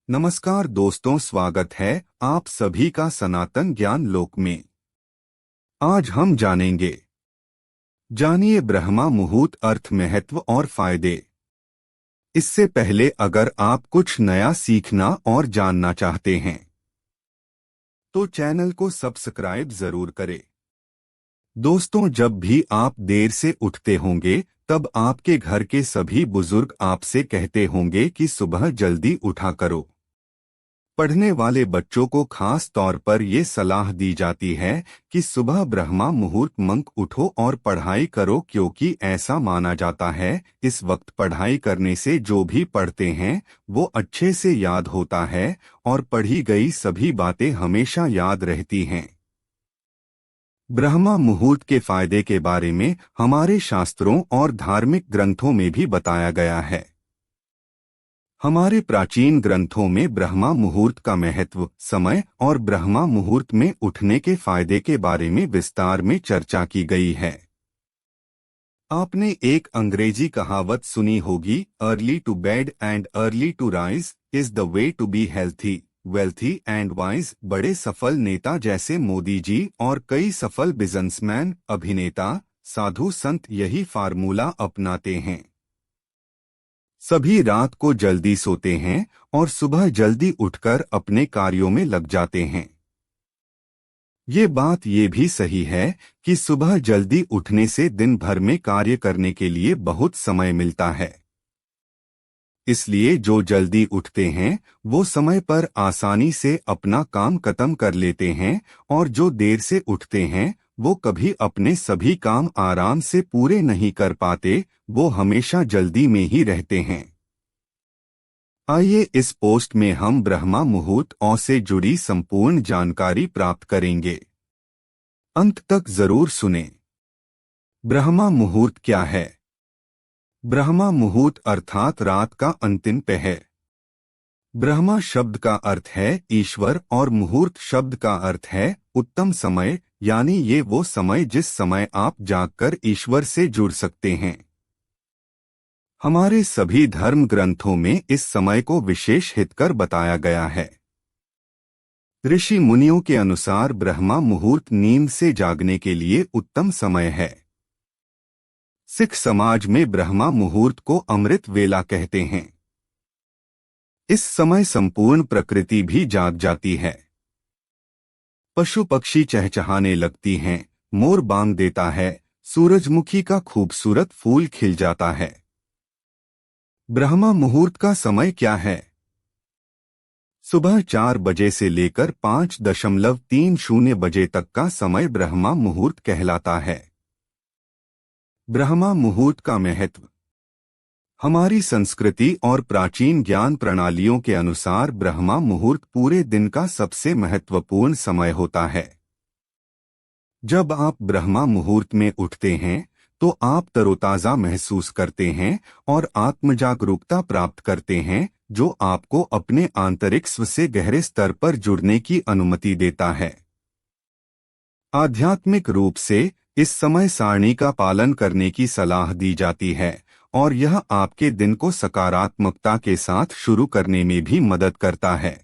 नमस्कार दोस्तों, स्वागत है आप सभी का सनातन ज्ञान लोक में। आज हम जानिए ब्रह्मा मुहूर्त अर्थ, महत्व और फायदे। इससे पहले अगर आप कुछ नया सीखना और जानना चाहते हैं तो चैनल को सब्सक्राइब जरूर करें। दोस्तों, जब भी आप देर से उठते होंगे तब आपके घर के सभी बुजुर्ग आपसे कहते होंगे कि सुबह जल्दी उठा करो। पढ़ने वाले बच्चों को खास तौर पर ये सलाह दी जाती है कि सुबह ब्रह्मा मुहूर्त मंक उठो और पढ़ाई करो, क्योंकि ऐसा माना जाता है इस वक्त पढ़ाई करने से जो भी पढ़ते हैं वो अच्छे से याद होता है और पढ़ी गई सभी बातें हमेशा याद रहती हैं। ब्रह्मा मुहूर्त के फायदे के बारे में हमारे शास्त्रों और धार्मिक ग्रंथों में भी बताया गया है। हमारे प्राचीन ग्रंथों में ब्रह्मा मुहूर्त का महत्व, समय और ब्रह्मा मुहूर्त में उठने के फायदे के बारे में विस्तार में चर्चा की गई है। आपने एक अंग्रेजी कहावत सुनी होगी, early to bed and early to rise is the way to be healthy, wealthy and wise. बड़े सफल नेता जैसे मोदी जी और कई सफल बिजनेसमैन, अभिनेता, साधु संत यही फार्मूला अपनाते हैं। सभी रात को जल्दी सोते हैं और सुबह जल्दी उठकर अपने कार्यों में लग जाते हैं। ये बात ये भी सही है कि सुबह जल्दी उठने से दिन भर में कार्य करने के लिए बहुत समय मिलता है। इसलिए जो जल्दी उठते हैं वो समय पर आसानी से अपना काम खत्म कर लेते हैं, और जो देर से उठते हैं वो कभी अपने सभी काम आराम से पूरे नहीं कर पाते, वो हमेशा जल्दी में ही रहते हैं। आइए इस पोस्ट में हम ब्रह्मा मुहूर्त और से जुड़ी संपूर्ण जानकारी प्राप्त करेंगे। अंत तक जरूर सुनें। ब्रह्मा मुहूर्त क्या है? ब्रह्मा मुहूर्त अर्थात रात का अंतिम पहर। ब्रह्मा शब्द का अर्थ है ईश्वर और मुहूर्त शब्द का अर्थ है उत्तम समय, यानी ये वो समय जिस समय आप जागकर ईश्वर से जुड़ सकते हैं। हमारे सभी धर्म ग्रंथों में इस समय को विशेष हितकर बताया गया है। ऋषि मुनियों के अनुसार ब्रह्मा मुहूर्त नींद से जागने के लिए उत्तम समय है। सिख समाज में ब्रह्मा मुहूर्त को अमृत वेला कहते हैं। इस समय संपूर्ण प्रकृति भी जाग जाती है। पशु पक्षी चहचहाने लगती हैं, मोर बांग देता है, सूरजमुखी का खूबसूरत फूल खिल जाता है। ब्रह्मा मुहूर्त का समय क्या है? सुबह 4 बजे से लेकर 5:30 बजे तक का समय ब्रह्मा मुहूर्त कहलाता है। ब्रह्मा मुहूर्त का महत्व। हमारी संस्कृति और प्राचीन ज्ञान प्रणालियों के अनुसार ब्रह्मा मुहूर्त पूरे दिन का सबसे महत्वपूर्ण समय होता है। जब आप ब्रह्मा मुहूर्त में उठते हैं तो आप तरोताजा महसूस करते हैं और आत्मजागरूकता प्राप्त करते हैं, जो आपको अपने आंतरिक स्व से गहरे स्तर पर जुड़ने की अनुमति देता है। आध्यात्मिक रूप से इस समय सारणी का पालन करने की सलाह दी जाती है, और यह आपके दिन को सकारात्मकता के साथ शुरू करने में भी मदद करता है।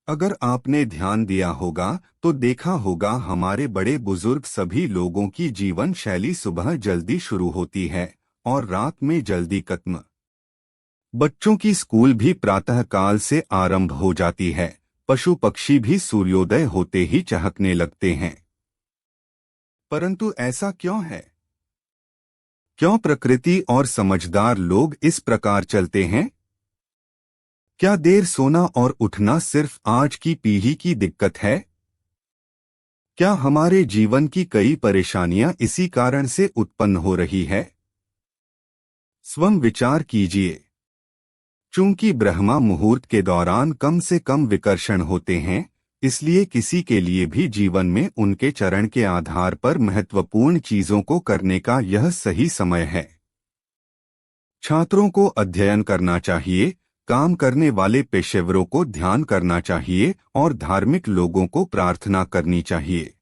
अगर आपने ध्यान दिया होगा तो देखा होगा हमारे बड़े बुजुर्ग सभी लोगों की जीवन शैली सुबह जल्दी शुरू होती है और रात में जल्दी खत्म। बच्चों की स्कूल भी प्रातः काल से आरंभ हो जाती है। पशु पक्षी भी सूर्योदय होते ही चहकने लगते हैं। परंतु ऐसा क्यों है? क्यों प्रकृति और समझदार लोग इस प्रकार चलते हैं? क्या देर सोना और उठना सिर्फ आज की पीढ़ी की दिक्कत है? क्या हमारे जीवन की कई परेशानियां इसी कारण से उत्पन्न हो रही है? स्वयं विचार कीजिए। चूंकि ब्रह्मा मुहूर्त के दौरान कम से कम विकर्षण होते हैं, इसलिए किसी के लिए भी जीवन में उनके चरण के आधार पर महत्वपूर्ण चीजों को करने का यह सही समय है। छात्रों को अध्ययन करना चाहिए, काम करने वाले पेशेवरों को ध्यान करना चाहिए और धार्मिक लोगों को प्रार्थना करनी चाहिए।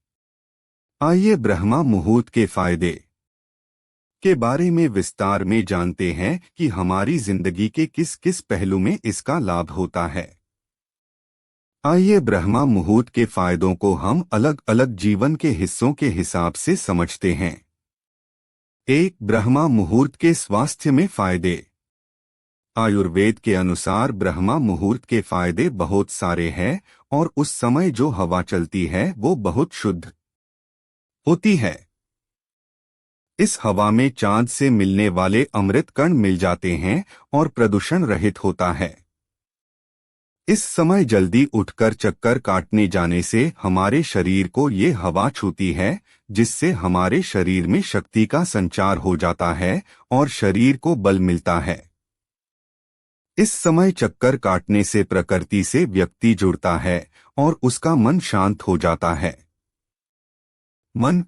आइए ब्रह्मा मुहूर्त के फायदे। के बारे में विस्तार में जानते हैं कि हमारी जिंदगी के किस किस पहलू में इसका लाभ होता है। आइए ब्रह्मा मुहूर्त के फायदों को हम अलग अलग जीवन के हिस्सों के हिसाब से समझते हैं। 1. ब्रह्मा मुहूर्त के स्वास्थ्य में फायदे। आयुर्वेद के अनुसार ब्रह्मा मुहूर्त के फायदे बहुत सारे हैं और उस समय जो हवा चलती है वो बहुत शुद्ध होती है। इस हवा में चांद से मिलने वाले अमृत कण मिल जाते हैं और प्रदूषण रहित होता है। इस समय जल्दी उठकर चक्कर काटने जाने से हमारे शरीर को ये हवा छूती है, जिससे हमारे शरीर में शक्ति का संचार हो जाता है और शरीर को बल मिलता है। इस समय चक्कर काटने से प्रकृति से व्यक्ति जुड़ता है और उसका मन शांत हो जाता है। मन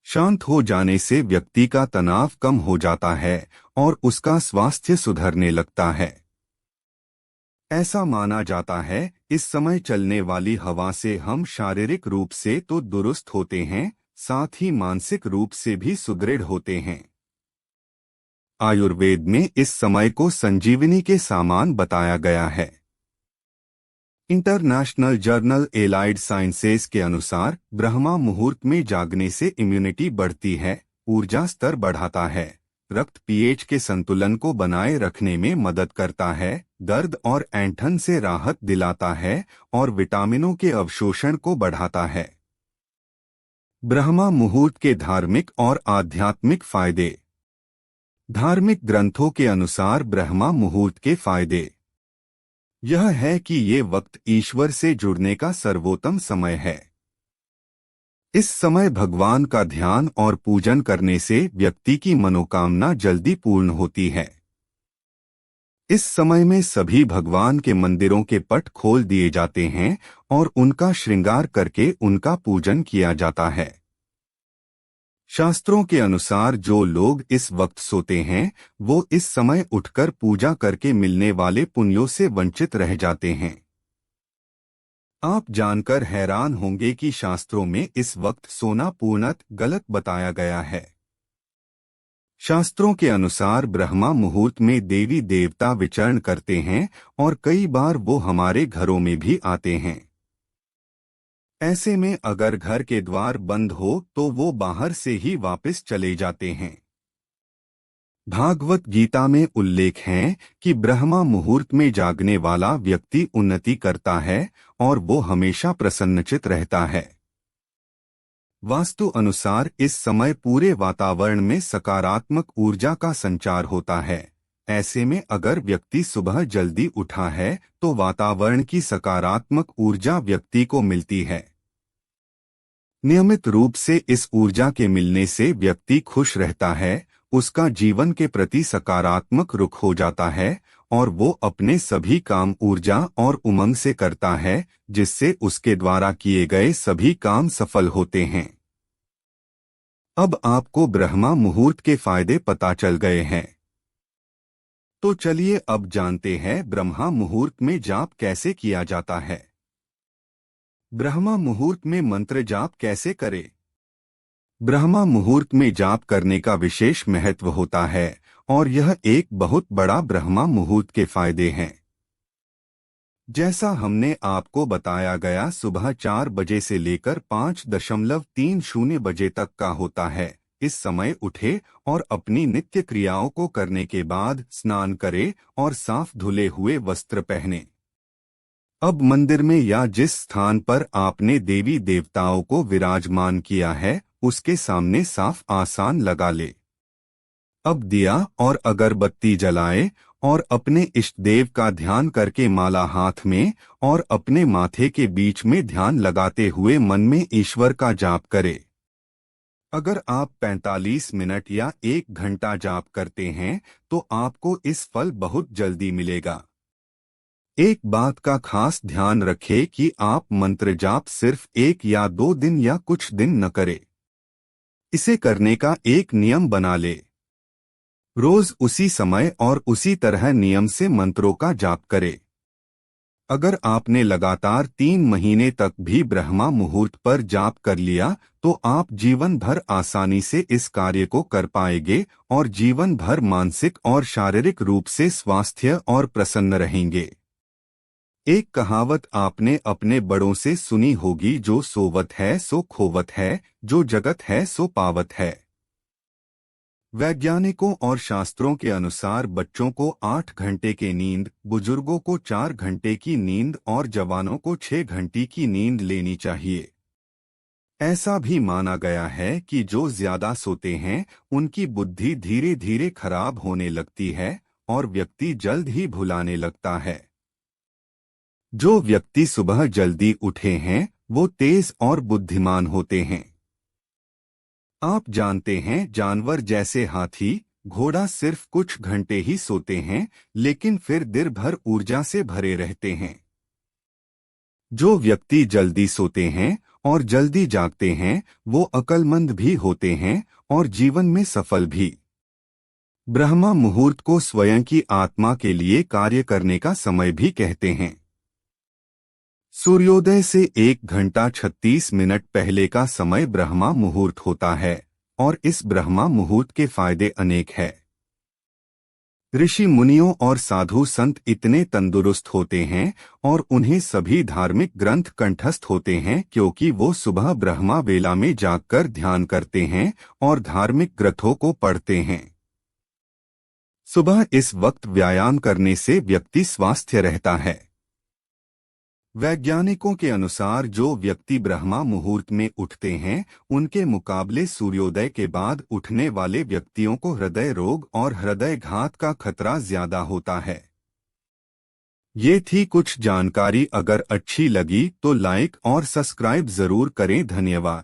शांत हो जाने से व्यक्ति का तनाव कम हो जाता है और उसका स्वास्थ्य सुधरने लगता है। ऐसा माना जाता है इस समय चलने वाली हवा से हम शारीरिक रूप से तो दुरुस्त होते हैं, साथ ही मानसिक रूप से भी सुदृढ़ होते हैं। आयुर्वेद में इस समय को संजीवनी के समान बताया गया है। इंटरनेशनल जर्नल एलाइड साइंसेज के अनुसार ब्रह्मा मुहूर्त में जागने से इम्यूनिटी बढ़ती है, ऊर्जा स्तर बढ़ाता है, रक्त पीएच के संतुलन को बनाए रखने में मदद करता है, दर्द और ऐंठन से राहत दिलाता है और विटामिनों के अवशोषण को बढ़ाता है। ब्रह्मा मुहूर्त के धार्मिक और आध्यात्मिक फायदे। धार्मिक ग्रंथों के अनुसार ब्रह्मा मुहूर्त के फायदे यह है कि ये वक्त ईश्वर से जुड़ने का सर्वोत्तम समय है। इस समय भगवान का ध्यान और पूजन करने से व्यक्ति की मनोकामना जल्दी पूर्ण होती है। इस समय में सभी भगवान के मंदिरों के पट खोल दिए जाते हैं और उनका श्रृंगार करके उनका पूजन किया जाता है। शास्त्रों के अनुसार जो लोग इस वक्त सोते हैं वो इस समय उठकर पूजा करके मिलने वाले पुण्यों से वंचित रह जाते हैं। आप जानकर हैरान होंगे कि शास्त्रों में इस वक्त सोना पूर्णतः गलत बताया गया है। शास्त्रों के अनुसार ब्रह्मा मुहूर्त में देवी देवता विचरण करते हैं और कई बार वो हमारे घरों में भी आते हैं। ऐसे में अगर घर के द्वार बंद हो तो वो बाहर से ही वापस चले जाते हैं। भागवत गीता में उल्लेख है कि ब्रह्मा मुहूर्त में जागने वाला व्यक्ति उन्नति करता है और वो हमेशा प्रसन्नचित रहता है। वास्तु अनुसार इस समय पूरे वातावरण में सकारात्मक ऊर्जा का संचार होता है। ऐसे में अगर व्यक्ति सुबह जल्दी उठा है तो वातावरण की सकारात्मक ऊर्जा व्यक्ति को मिलती है। नियमित रूप से इस ऊर्जा के मिलने से व्यक्ति खुश रहता है, उसका जीवन के प्रति सकारात्मक रुख हो जाता है और वो अपने सभी काम ऊर्जा और उमंग से करता है, जिससे उसके द्वारा किए गए सभी काम सफल होते हैं। अब आपको ब्रह्मा मुहूर्त के फायदे पता चल गए हैं, तो चलिए अब जानते हैं ब्रह्मा मुहूर्त में जाप कैसे किया जाता है। ब्रह्मा मुहूर्त में मंत्र जाप कैसे करें। ब्रह्मा मुहूर्त में जाप करने का विशेष महत्व होता है और यह एक बहुत बड़ा ब्रह्मा मुहूर्त के फायदे हैं। जैसा हमने आपको बताया गया सुबह 4 बजे से लेकर 5:30 बजे तक का होता है। इस समय उठे और अपनी नित्य क्रियाओं को करने के बाद स्नान करें और साफ धुले हुए वस्त्र पहने। अब मंदिर में या जिस स्थान पर आपने देवी देवताओं को विराजमान किया है उसके सामने साफ आसन लगा ले। अब दिया और अगरबत्ती जलाए और अपने इष्ट देव का ध्यान करके माला हाथ में और अपने माथे के बीच में ध्यान लगाते हुए मन में ईश्वर का जाप करे। अगर आप 45 मिनट या 1 घंटा जाप करते हैं तो आपको इस फल बहुत जल्दी मिलेगा। एक बात का खास ध्यान रखें कि आप मंत्र जाप सिर्फ 1 या 2 दिन या कुछ दिन न करें। इसे करने का एक नियम बना ले। रोज उसी समय और उसी तरह नियम से मंत्रों का जाप करें। अगर आपने लगातार 3 महीने तक भी ब्रह्मा मुहूर्त पर जाप कर लिया तो आप जीवन भर आसानी से इस कार्य को कर पाएंगे और जीवन भर मानसिक और शारीरिक रूप से स्वस्थ और प्रसन्न रहेंगे। एक कहावत आपने अपने बड़ों से सुनी होगी, जो सोवत है सो खोवत है, जो जगत है सो पावत है। वैज्ञानिकों और शास्त्रों के अनुसार बच्चों को 8 घंटे की नींद, बुजुर्गों को 4 घंटे की नींद और जवानों को 6 घंटे की नींद लेनी चाहिए। ऐसा भी माना गया है कि जो ज्यादा सोते हैं उनकी बुद्धि धीरे धीरे खराब होने लगती है और व्यक्ति जल्द ही भुलाने लगता है। जो व्यक्ति सुबह जल्दी उठे हैं वो तेज और बुद्धिमान होते हैं। आप जानते हैं, जानवर जैसे हाथी, घोड़ा सिर्फ कुछ घंटे ही सोते हैं लेकिन फिर दिन भर ऊर्जा से भरे रहते हैं। जो व्यक्ति जल्दी सोते हैं और जल्दी जागते हैं वो अक्लमंद भी होते हैं और जीवन में सफल भी। ब्रह्मा मुहूर्त को स्वयं की आत्मा के लिए कार्य करने का समय भी कहते हैं। सूर्योदय से 1 घंटा 36 मिनट पहले का समय ब्रह्मा मुहूर्त होता है और इस ब्रह्मा मुहूर्त के फायदे अनेक हैं। ऋषि मुनियों और साधु संत इतने तंदुरुस्त होते हैं और उन्हें सभी धार्मिक ग्रंथ कंठस्थ होते हैं क्योंकि वो सुबह ब्रह्मा वेला में जागकर ध्यान करते हैं और धार्मिक ग्रंथों को पढ़ते हैं। सुबह इस वक्त व्यायाम करने से व्यक्ति स्वस्थ रहता है। वैज्ञानिकों के अनुसार जो व्यक्ति ब्रह्मा मुहूर्त में उठते हैं उनके मुकाबले सूर्योदय के बाद उठने वाले व्यक्तियों को हृदय रोग और हृदयघात का खतरा ज्यादा होता है। ये थी कुछ जानकारी। अगर अच्छी लगी तो लाइक और सब्सक्राइब जरूर करें। धन्यवाद।